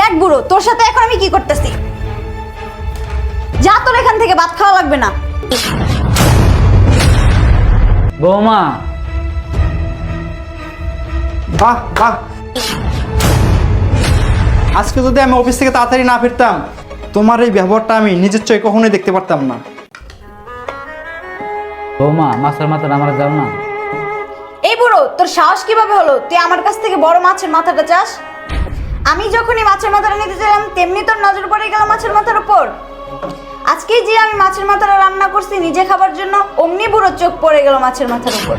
দেখ বুড়ো, তোর সাথে এখন আমি কি করতেছি। যা, তোর এখান থেকে ভাত খাওয়া লাগবে না। বৌমা, বাহ বাহ, আজকে যদি আমি অফিস থেকে তাড়াতাড়ি না ফিরতাম, তোমার এই ব্যবহারটা আমি নিজের চোখে কখনোই দেখতে পারতাম না। বৌমা মাছের মাথাটা আমার দাও না। এই বুড়ো, তোর সাহস কিভাবে হলো তুই আমার কাছ থেকে বড় মাছের মাথাটা চাস? আমি যখনই মাছের মাথাটা নিতে চাইলাম তেমনি তোর নজর পড়ে গেল মাছের মাথার উপর। আজকেই যে আমি মাছের মাথাটা রান্না করছি নিজে খাবার জন্য, অমনি বুড়ো চোখ পড়ে গেল মাছের মাথার উপর।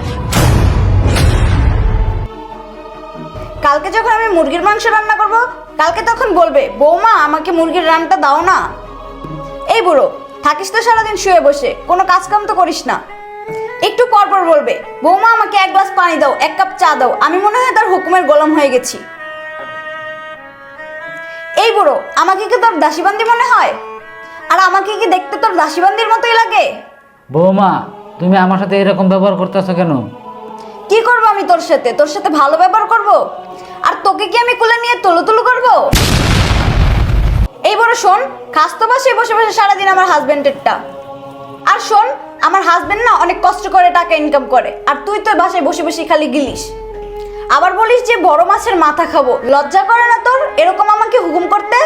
কালকে যখন আমি মুরগির মাংস রান্না করব, কালকে তখন বলবে বৌমা আমাকে মুরগির রান্নাটা দাও না। এই বুড়ো, থাকিস তো সারাদিন শুয়ে বসে, কোনো কাজ কাম তো করিস না। একটু পর পর বলবে বৌমা আমাকে এক গ্লাস পানি দাও, এক কাপ চা দাও। আমি মনে হয় তার হুকুমের গোলাম হয়ে গেছি। এই বুড়ো, আমাকে কি তোর দাসীবান্দি মনে হয়? আর আমাকে কি দেখতে তোর দাসীবান্দির মতোই লাগে? বৌমা তুমি আমার সাথে এরকম ব্যবহার করতেছো কেন? কি করবো আমি তোর সাথে? তোর সাথে ভালো ব্যবহার করব? আর তোকে কি আমি কোলে নিয়ে তুলু করব? এই বড় শোন, খাস তো বসে বসে বসে সারাদিন আমার হাজবেন্ডেরটা। আর শোন, আমার হাজবেন্ড না অনেক কষ্ট করে টাকা ইনকাম করে, আর তুই তো বাসায় বসে বসে খালি গিলিস। আবার বলিস যে বড় মাছের মাথা খাবো। লজ্জা করে না তোর এরকম আমাকে হুকুম করতে?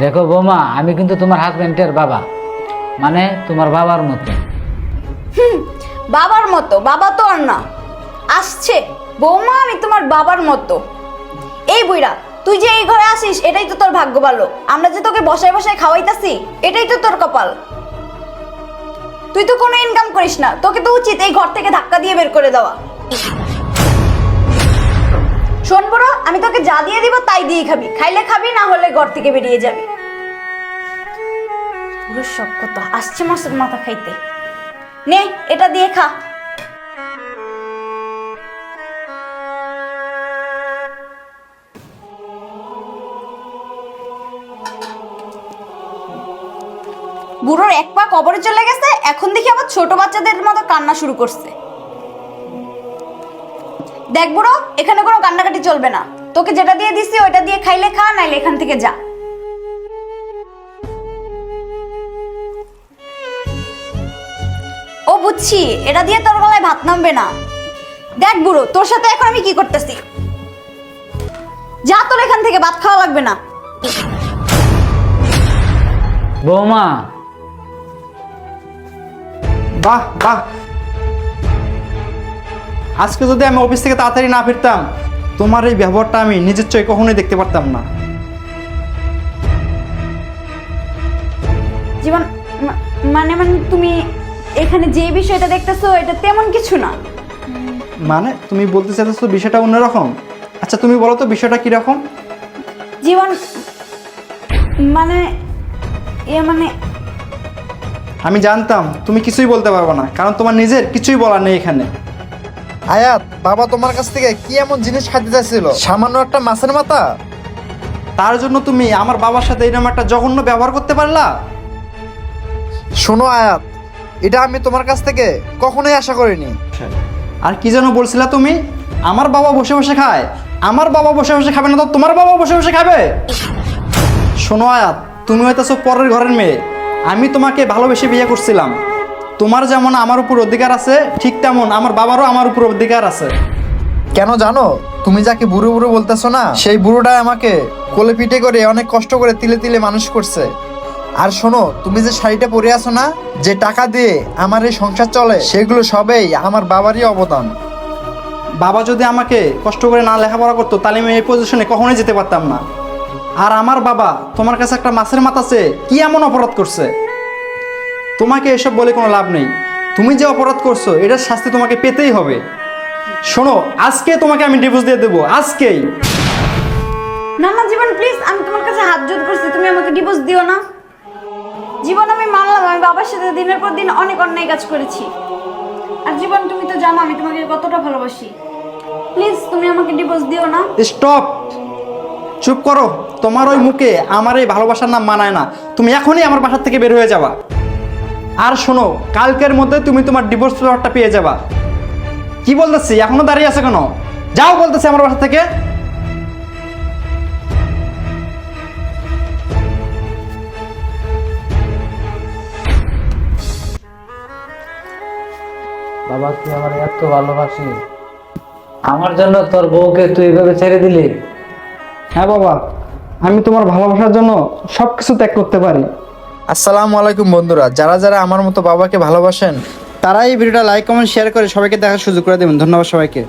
দেখো বৌমা, আমি কিন্তু তোমার হাজবেন্ডের বাবা, মানে তোমার বাবার মতো। বাবার মতো? বাবা তো আর না। আসছে বৌমা আমি তোমার বাবার মতো। এই বুইড়া, তুই যে এই ঘরে আসিস এটাই তো তোর ভাগ্য ভালো। আমরা যে তোকে বসায় বসায় খাওয়াইতাছি এটাই তো তোর কপাল। তুই তো কোনো ইনকাম করিস না, তোকে তো উচিত এই ঘর থেকে ধাক্কা দিয়ে বের করে দেওয়া। শোন বড়, আমি তোকে যা দিয়ে দিব তাই দিয়ে খাবি, খাইলে খাবি, না হলে ঘর থেকে বেরিয়ে যাবি। পুরো সব কথা, আসছে মাছের মাথা খাইতে। নে এটা দিয়ে খা। বুড়োর এক পা কবরে চলে গেছে, এখন দেখি আবার ছোট বাচ্চাদের মতো কান্না শুরু করছে। দেখ বুড়ো, এখানে কোনো কান্নাকাটি চলবে না। তোকে যেটা দিয়ে দিছি ওইটা দিয়ে খাইলে খা, নাইলে এখান থেকে যা। ও বুঝছি, এটা দিয়ে তোর গলায় ভাত নামবে না। দেখ বুড়ো, তোর সাথে এখন আমি কি করতেছি। যা, তোর এখান থেকে ভাত খাওয়া লাগবে না। বৌমা, বাহ বাহ, আজকে যদি আমি অফিস থেকে তাড়াতাড়ি না ফিরতাম, তোমার এই ব্যবহারটা আমি নিজের চোখে কখনোই দেখতে পারতাম না। জীবন, মানে মানে তুমি এখানে যে বিষয়টা দেখতেছো এটা তেমন কিছু না। মানে তুমি বলতে চাইছো বিষয়টা অন্যরকম? আচ্ছা তুমি বলো তো বিষয়টা কিরকম? জীবন, মানে মানে আমি জানতাম তুমি কিছুই বলতে পারবে না, কারণ তোমার নিজের কিছুই বলার নেই এখানে। আয়াত, বাবা তোমার কাছ থেকে কি এমন জিনিস খাইতে চাইছিল? সামান্য একটা মাছের মাথা? তার জন্য তুমি আমার বাবার সাথে এরকম একটা জঘন্য ব্যবহার করতে পারলা? শোনো আয়াত, এটা আমি তোমার কাছ থেকে কখনোই আশা করিনি। আর কি যেন বলছিলা তুমি? আমার বাবা বসে বসে খায়? আমার বাবা বসে বসে খাবে না তো তোমার বাবা বসে বসে খাবে? শোনো আয়াত, তুমি হয়তো পরের ঘরের মেয়ে। আমি তোমাকে ভালোবেসে বিয়ে করছিলাম। তোমার যেমন আমার উপর অধিকার আছে, ঠিক তেমন আমার বাবারও আমার উপর অধিকার আছে। কেন জানো, তুমি যাকে বুড়ো বুড়ো বলতেছো না, সেই বুড়োটাই আমাকে কোলে পিঠে করে অনেক কষ্ট করে তিলে তিলে মানুষ করছে। আর শোনো, তুমি যে শাড়িটা পরে আছো না, যে টাকা দিয়ে আমার এই সংসার চলে, সেগুলো সবেই আমার বাবারই অবদান। বাবা যদি আমাকে কষ্ট করে না লেখাপড়া করতো তাহলে আমি এই পজিশনে কখনোই যেতে পারতাম না। আর আমার বাবা তোমার কাছে একটা মাছের মাথা চেয়ে কি এমন অপরাধ করছে? তোমাকে এসব বলে কোনো লাভ নেই। তুমি যে অপরাধ করছো এটার শাস্তি তোমাকে পেতেই হবে। শোনো, আজকে তোমাকে আমি ডিভোর্স দিয়ে দেবো, আজকেই। না না জীবন প্লিজ, আমি তোমার কাছে হাত জোড় করছি, তুমি আমাকে ডিভোর্স দিও না। জীবন আমি মানলাম আমি বাবার সাথে দিনের পর দিন অনেক অন্যায় কাজ করেছি। আর জীবন তুমি তো জানো আমি তোমাকে কতটা ভালোবাসি। প্লিজ তুমি আমাকে ডিভোর্স দিও না। স্টপ, চুপ করো। তোমার ওই মুখে আমার এই ভালোবাসার নাম মানায় না। তুমি এখনই আমার বাসার থেকে বের হয়ে যাবা। আর শোনো, কালকের মধ্যে তুমি তোমার ডিভোর্স পেপারটা পেয়ে যাবা। কি বলতেছি, এখনো দাঁড়িয়ে আছে কেন? যাও বলতেছি আমার বাসা থেকে। বাবা তুই আমার এত ভালোবাসিস, আমার জন্য তোর বউকে তুই এভাবে ছেড়ে দিলি? হ্যাঁ বাবা, আমি তোমার ভালোবাসার জন্য সব কিছু ত্যাগ করতে পারি। আসসালামু আলাইকুম বন্ধুরা, যারা যারা আমার মতো বাবাকে ভালোবাসেন তারা এই ভিডিওটা লাইক কমেন্ট শেয়ার করে সবাইকে দেখার সুযোগ করে দেবেন। ধন্যবাদ সবাইকে।